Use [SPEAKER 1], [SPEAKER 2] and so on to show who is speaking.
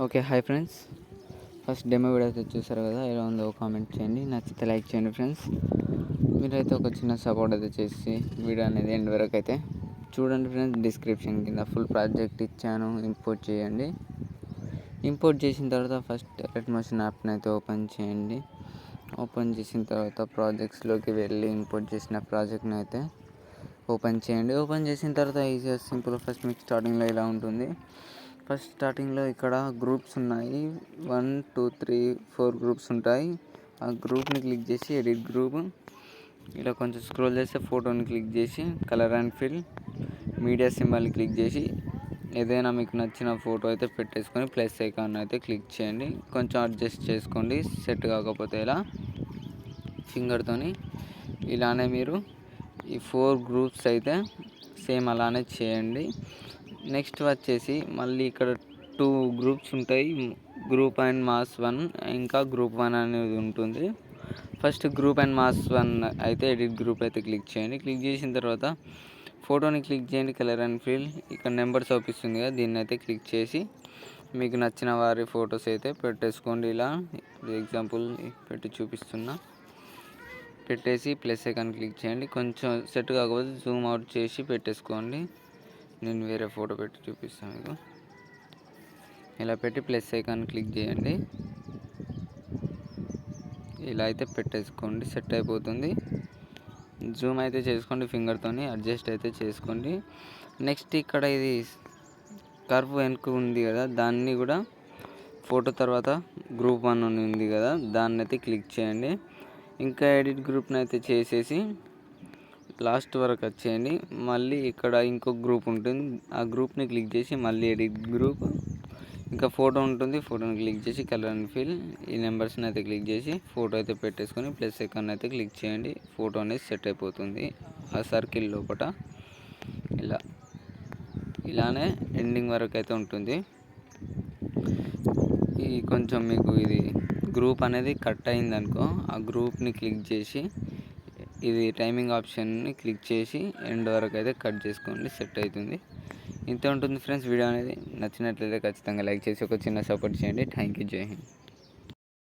[SPEAKER 1] Okay. Hi friends. First demo video అయితే చూసారు కదా, ఎలా ఉందో కామెంట్ చేయండి. నచ్చితే లైక్ చేయండి ఫ్రెండ్స్. మీరైతే ఒక చిన్న సపోర్ట్ అయితే చేసి వీడియో అనేది ఎండ్ వరకు అయితే చూడండి ఫ్రెండ్స్. డిస్క్రిప్షన్ కింద ఫుల్ ప్రాజెక్ట్ ఇచ్చాను, ఇంపోర్ట్ చేయండి. ఇంపోర్ట్ చేసిన తర్వాత ఫస్ట్ ఎలర్ట్ మోషన్ యాప్ని అయితే ఓపెన్ చేయండి. ఓపెన్ చేసిన తర్వాత ప్రాజెక్ట్స్లోకి వెళ్ళి ఇంపోర్ట్ చేసిన ప్రాజెక్ట్ని అయితే ఓపెన్ చేయండి. ఓపెన్ చేసిన తర్వాత ఈజీగా సింపుల్. ఫస్ట్ మీకు స్టార్టింగ్లో ఇలా ఉంటుంది. ఫస్ట్ స్టార్టింగ్లో ఇక్కడ గ్రూప్స్ ఉన్నాయి. 1 2 3 4 గ్రూప్స్ ఉంటాయి. ఆ గ్రూప్ని క్లిక్ చేసి ఎడిట్ గ్రూప్, ఇలా కొంచెం స్క్రోల్ చేస్తే ఫోటోని క్లిక్ చేసి కలర్ అండ్ ఫిల్, మీడియా సింబల్ని క్లిక్ చేసి ఏదైనా మీకు నచ్చిన ఫోటో అయితే పెట్టేసుకొని ప్లస్ ఐకాన్ అయితే క్లిక్ చేయండి. కొంచెం అడ్జస్ట్ చేసుకోండి, సెట్ కాకపోతే ఇలా ఫింగర్తోని. ఇలానే మీరు ఈ 4 గ్రూప్స్ అయితే సేమ్ అలానే చేయండి. నెక్స్ట్ వచ్చేసి మళ్ళీ ఇక్కడ 2 గ్రూప్స్ ఉంటాయి. గ్రూప్ అండ్ మాస్ 1 ఇంకా గ్రూప్ 1 అనేది ఉంటుంది. ఫస్ట్ గ్రూప్ అండ్ మాస్ 1 అయితే ఎడిట్ గ్రూప్ అయితే క్లిక్ చేయండి. క్లిక్ చేసిన తర్వాత ఫోటోని క్లిక్ చేయండి, కలర్ అండ్ ఫిల్. ఇక్కడ నెంబర్స్ చూపిస్తుంది కదా, దీన్ని అయితే క్లిక్ చేసి మీకు నచ్చిన వారి ఫొటోస్ అయితే పెట్టేసుకోండి. ఇలా ఎగ్జాంపుల్ పెట్టి చూపిస్తున్నా. పెట్టేసి ప్లస్ ఐకాన్ క్లిక్ చేయండి. కొంచెం సెట్ కాకపోతే జూమ్ అవుట్ చేసి పెట్టేసుకోండి. నేను వేరే ఫోటో పెట్టి చూపిస్తాను మీకు. ఇలా పెట్టి ప్లస్ ఐకాన్ క్లిక్ చేయండి. ఇలా అయితే పెట్టేసుకోండి, సెట్ అయిపోతుంది. జూమ్ అయితే చేసుకోండి, ఫింగర్తోని అడ్జస్ట్ అయితే చేసుకోండి. నెక్స్ట్ ఇక్కడ ఇది కర్వ్ వెనుక ఉంది కదా, దాన్ని కూడా ఫోటో తర్వాత గ్రూప్ 1 ఉంది కదా, దాన్ని అయితే క్లిక్ చేయండి. ఇంకా ఎడిట్ గ్రూప్ని అయితే చేసేసి లాస్ట్ వరకు వచ్చేయండి. మళ్ళీ ఇక్కడ ఇంకొక గ్రూప్ ఉంటుంది, ఆ గ్రూప్ని క్లిక్ చేసి మళ్ళీ ఎడిట్ గ్రూప్, ఇంకా ఫోటో ఉంటుంది, ఫోటోని క్లిక్ చేసి కలర్ అండ్ ఫిల్, ఈ నెంబర్స్ని అయితే క్లిక్ చేసి ఫోటో అయితే పెట్టేసుకొని ప్లస్ ఐకాన్ అయితే క్లిక్ చేయండి. ఫోటో అనేది సెట్ అయిపోతుంది ఆ సర్కిల్ లోపల. ఇలానే ఎండింగ్ వరకు అయితే ఉంటుంది. ఈ కొంచెం మీకు ఇది గ్రూప్ అనేది కట్ అయింది అనుకో, ఆ గ్రూప్ని క్లిక్ చేసి ఇది టైమింగ్ ఆప్షన్ని క్లిక్ చేసి ఎండ్ వరకు అయితే కట్ చేసుకోండి, సెట్ అవుతుంది. ఇంతే ఉంటుంది ఫ్రెండ్స్. వీడియో అనేది నచ్చినట్లయితే ఖచ్చితంగా లైక్ చేసి ఒక చిన్న సపోర్ట్ చేయండి. Thank you. జై హింద్.